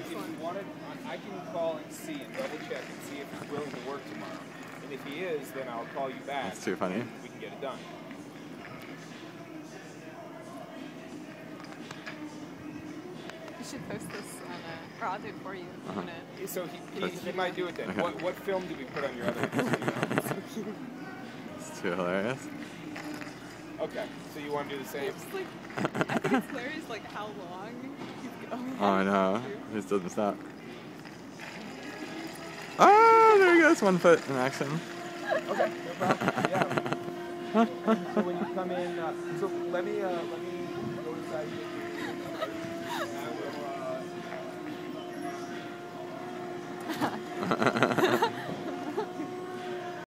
if you want it, I can call and see and double check and see if he's willing to work tomorrow. And if he is, then I'll call you back. That's too funny. We can get it done. You should post this on or I'll do it for you. So he might do it then. Okay. What film did we put on your other Instagram? It's too hilarious. Okay, so you want to do the same? It's like, I think it's hilarious, like how long he's going. Oh, I know. It just doesn't stop. Oh, there he goes. 1 foot in action. Okay, no problem. Yeah. So when you come in, so let me